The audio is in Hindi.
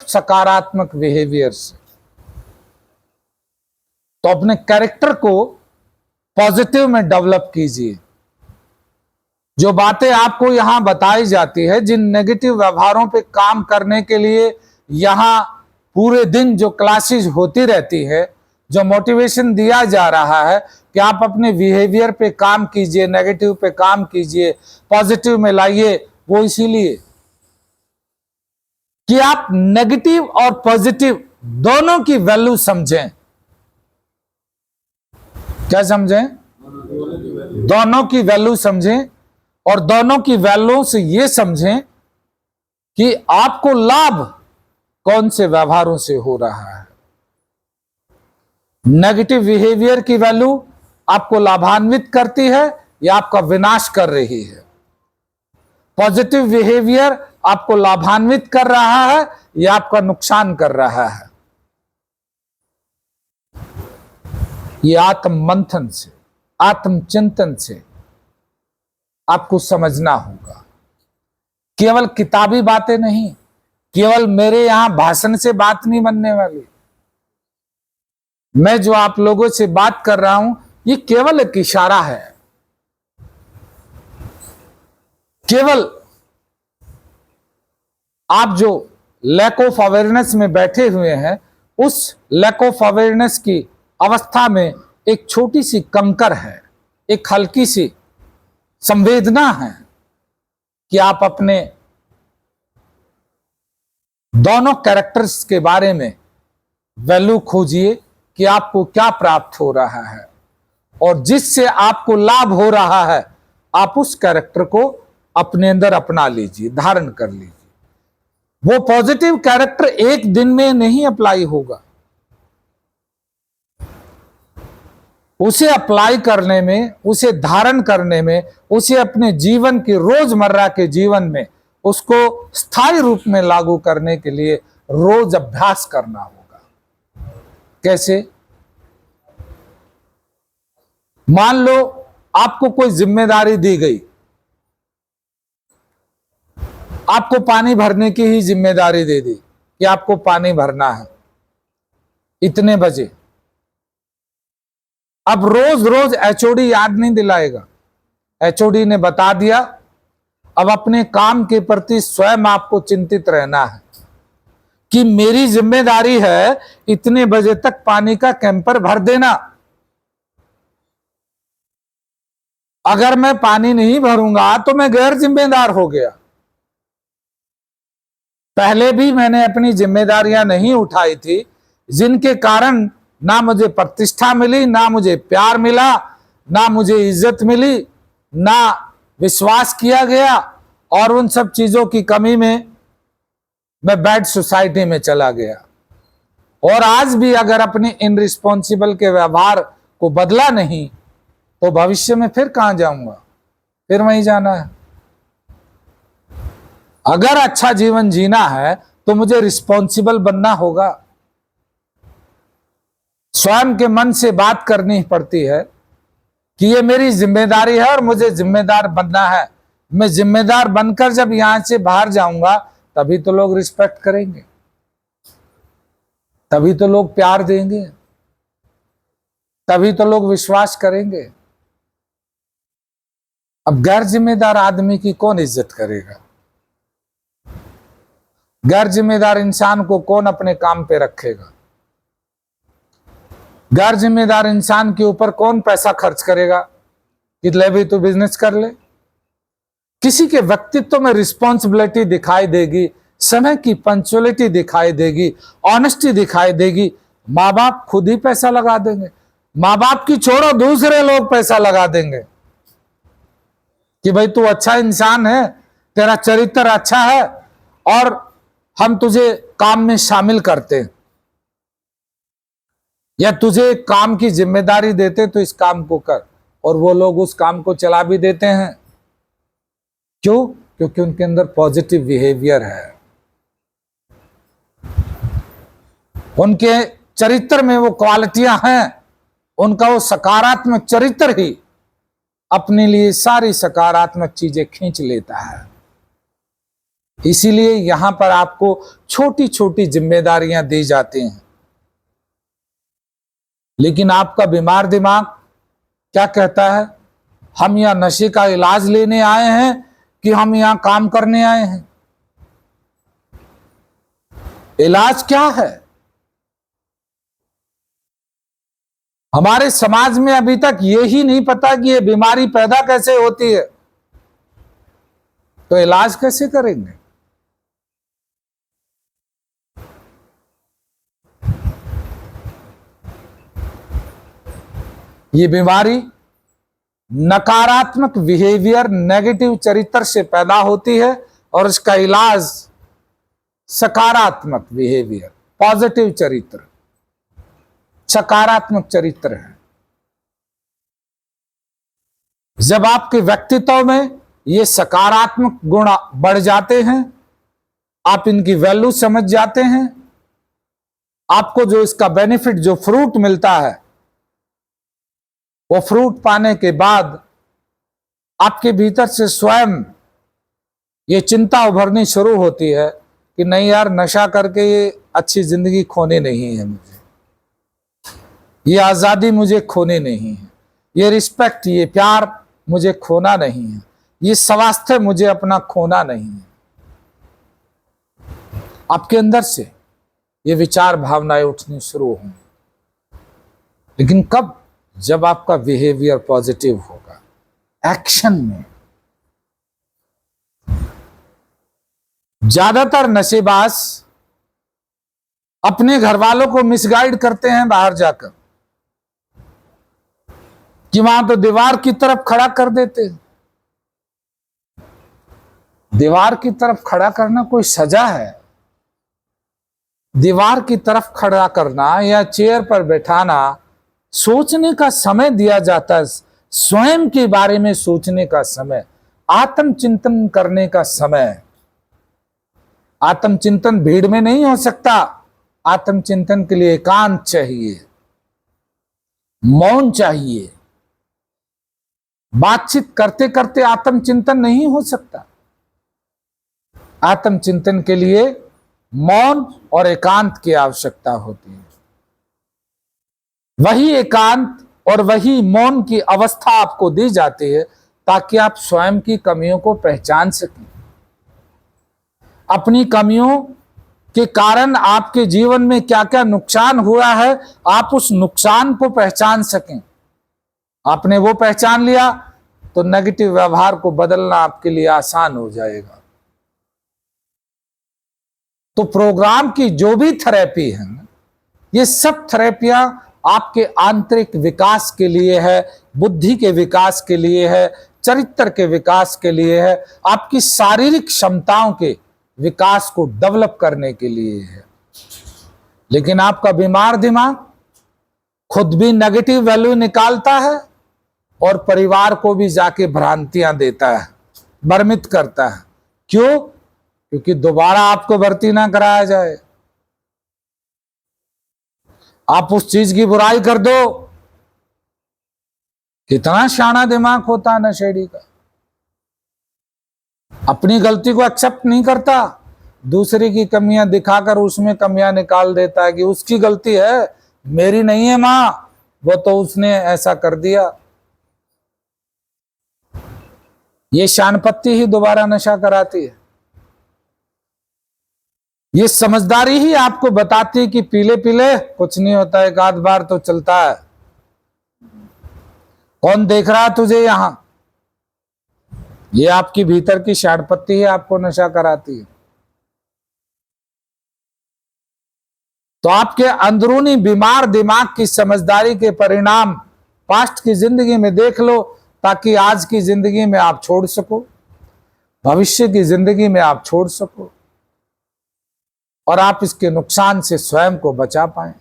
सकारात्मक बिहेवियर से। तो अपने कैरेक्टर को पॉजिटिव में डेवलप कीजिए। जो बातें आपको यहां बताई जाती है, जिन नेगेटिव व्यवहारों पे काम करने के लिए यहां पूरे दिन जो क्लासेस होती रहती है, जो मोटिवेशन दिया जा रहा है कि आप अपने बिहेवियर पे काम कीजिए, नेगेटिव पे काम कीजिए, पॉजिटिव में लाइए, वो इसीलिए कि आप नेगेटिव और पॉजिटिव दोनों की वैल्यू समझें। क्या समझें? दोनों की वैल्यू समझें, और दोनों की वैल्यू से यह समझें कि आपको लाभ कौन से व्यवहारों से हो रहा है। नेगेटिव बिहेवियर की वैल्यू आपको लाभान्वित करती है या आपका विनाश कर रही है? पॉजिटिव बिहेवियर आपको लाभान्वित कर रहा है या आपका नुकसान कर रहा है? ये आत्म मंथन से, आत्मचिंतन से आपको समझना होगा। केवल किताबी बातें नहीं, केवल मेरे यहां भाषण से बात नहीं बनने वाली। मैं जो आप लोगों से बात कर रहा हूं, ये केवल एक इशारा है। केवल आप जो लैक ऑफ अवेयरनेस में बैठे हुए हैं, उस लैक ऑफ अवेयरनेस की अवस्था में एक छोटी सी कंकर है, एक हल्की सी संवेदना है कि आप अपने दोनों कैरेक्टर्स के बारे में वैल्यू खोजिए कि आपको क्या प्राप्त हो रहा है, और जिससे आपको लाभ हो रहा है आप उस कैरेक्टर को अपने अंदर अपना लीजिए, धारण कर लीजिए। वो पॉजिटिव कैरेक्टर एक दिन में नहीं अप्लाई होगा। उसे अप्लाई करने में, उसे धारण करने में, उसे अपने जीवन के रोजमर्रा के जीवन में उसको स्थायी रूप में लागू करने के लिए रोज अभ्यास करना होगा। कैसे? मान लो आपको कोई जिम्मेदारी दी गई, आपको पानी भरने की ही जिम्मेदारी दे दी कि आपको पानी भरना है इतने बजे। अब रोज रोज एचओडी याद नहीं दिलाएगा, एचओडी ने बता दिया। अब अपने काम के प्रति स्वयं आपको चिंतित रहना है कि मेरी जिम्मेदारी है इतने बजे तक पानी का कैंपर भर देना। अगर मैं पानी नहीं भरूंगा तो मैं गैर जिम्मेदार हो गया। पहले भी मैंने अपनी जिम्मेदारियां नहीं उठाई थी, जिनके कारण ना मुझे प्रतिष्ठा मिली, ना मुझे प्यार मिला, ना मुझे इज्जत मिली, ना विश्वास किया गया, और उन सब चीजों की कमी में मैं बैड सोसाइटी में चला गया। और आज भी अगर अपने इनरिस्पॉन्सिबल के व्यवहार को बदला नहीं तो भविष्य में फिर कहां जाऊंगा? फिर वहीं जाना है। अगर अच्छा जीवन जीना है तो मुझे रिस्पॉन्सिबल बनना होगा। स्वयं के मन से बात करनी पड़ती है कि ये मेरी जिम्मेदारी है और मुझे जिम्मेदार बनना है। मैं जिम्मेदार बनकर जब यहां से बाहर जाऊंगा तभी तो लोग रिस्पेक्ट करेंगे, तभी तो लोग प्यार देंगे, तभी तो लोग विश्वास करेंगे। अब गैर जिम्मेदार आदमी की कौन इज्जत करेगा? गैर जिम्मेदार इंसान को कौन अपने काम पे रखेगा? गैर जिम्मेदार इंसान के ऊपर कौन पैसा खर्च करेगा कि ले भी तो बिजनेस कर ले? किसी के व्यक्तित्व में रिस्पॉन्सिबिलिटी दिखाई देगी, समय की पंक्चुअलिटी दिखाई देगी, ऑनेस्टी दिखाई देगी। माँ बाप खुद ही पैसा लगा देंगे, माँ बाप की छोड़ो दूसरे लोग पैसा लगा देंगे कि भाई तू अच्छा इंसान है, तेरा चरित्र अच्छा है और हम तुझे काम में शामिल करते हैं, या तुझे काम की जिम्मेदारी देते तो इस काम को कर, और वो लोग उस काम को चला भी देते हैं। क्यों? क्योंकि उनके अंदर पॉजिटिव बिहेवियर है, उनके चरित्र में वो क्वालिटियां हैं, उनका वो सकारात्मक चरित्र ही अपने लिए सारी सकारात्मक चीजें खींच लेता है। इसीलिए यहां पर आपको छोटी छोटी जिम्मेदारियां दी जाती हैं, लेकिन आपका बीमार दिमाग क्या कहता है? हम यहां नशे का इलाज लेने आए हैं कि हम यहां काम करने आए हैं? इलाज क्या है? हमारे समाज में अभी तक यही नहीं पता कि ये बीमारी पैदा कैसे होती है, तो इलाज कैसे करेंगे? ये बीमारी नकारात्मक बिहेवियर, नेगेटिव चरित्र से पैदा होती है और इसका इलाज सकारात्मक बिहेवियर, पॉजिटिव चरित्र, सकारात्मक चरित्र है। जब आपके व्यक्तित्व में ये सकारात्मक गुण बढ़ जाते हैं, आप इनकी वैल्यू समझ जाते हैं, आपको जो इसका बेनिफिट, जो फ्रूट मिलता है, वो फ्रूट पाने के बाद आपके भीतर से स्वयं ये चिंता उभरनी शुरू होती है कि नहीं यार, नशा करके ये अच्छी जिंदगी खोनी नहीं है मुझे, ये आजादी मुझे खोनी नहीं है, ये रिस्पेक्ट, ये प्यार मुझे खोना नहीं है, ये स्वास्थ्य मुझे अपना खोना नहीं है। आपके अंदर से ये विचार भावनाएं उठनी शुरू हों। लेकिन कब? जब आपका बिहेवियर पॉजिटिव होगा, एक्शन में। ज्यादातर नशेबाज अपने घर वालों को मिसगाइड करते हैं बाहर जाकर, कि वहां तो दीवार की तरफ खड़ा कर देते हैं। दीवार की तरफ खड़ा करना कोई सजा है? दीवार की तरफ खड़ा करना या चेयर पर बैठाना सोचने का समय दिया जाता है, स्वयं के बारे में सोचने का समय, आत्मचिंतन करने का समय। आत्मचिंतन भीड़ में नहीं हो सकता। आत्मचिंतन के लिए एकांत चाहिए, मौन चाहिए। बातचीत करते करते आत्मचिंतन नहीं हो सकता। आत्मचिंतन के लिए मौन और एकांत की आवश्यकता होती है। वही एकांत और वही मौन की अवस्था आपको दी जाती है ताकि आप स्वयं की कमियों को पहचान सकें। अपनी कमियों के कारण आपके जीवन में क्या क्या नुकसान हुआ है, आप उस नुकसान को पहचान सकें। आपने वो पहचान लिया तो नेगेटिव व्यवहार को बदलना आपके लिए आसान हो जाएगा। तो प्रोग्राम की जो भी थेरेपी है, ये सब थेरेपियां आपके आंतरिक विकास के लिए है, बुद्धि के विकास के लिए है, चरित्र के विकास के लिए है, आपकी शारीरिक क्षमताओं के विकास को डेवलप करने के लिए है। लेकिन आपका बीमार दिमाग खुद भी नेगेटिव वैल्यू निकालता है और परिवार को भी जाके भ्रांतियां देता है, भ्रमित करता है। क्यों? क्योंकि दोबारा आपको भर्ती ना कराया जाए। आप उस चीज की बुराई कर दो। कितना शाना दिमाग होता है नशेड़ी का। अपनी गलती को एक्सेप्ट नहीं करता, दूसरे की कमियां दिखाकर उसमें कमियां निकाल देता है कि उसकी गलती है, मेरी नहीं है मां, वो तो उसने ऐसा कर दिया। ये शानपत्ती ही दोबारा नशा कराती है। ये समझदारी ही आपको बताती है कि पीले पीले कुछ नहीं होता, एक आध बार तो चलता है। कौन देख रहा है तुझे यहां? ये आपकी भीतर की शानपत्ती है, आपको नशा कराती है। तो आपके अंदरूनी बीमार दिमाग की समझदारी के परिणाम पास्ट की जिंदगी में देख लो, ताकि आज की जिंदगी में आप छोड़ सको, भविष्य की जिंदगी में आप छोड़ सको और आप इसके नुकसान से स्वयं को बचा पाएं।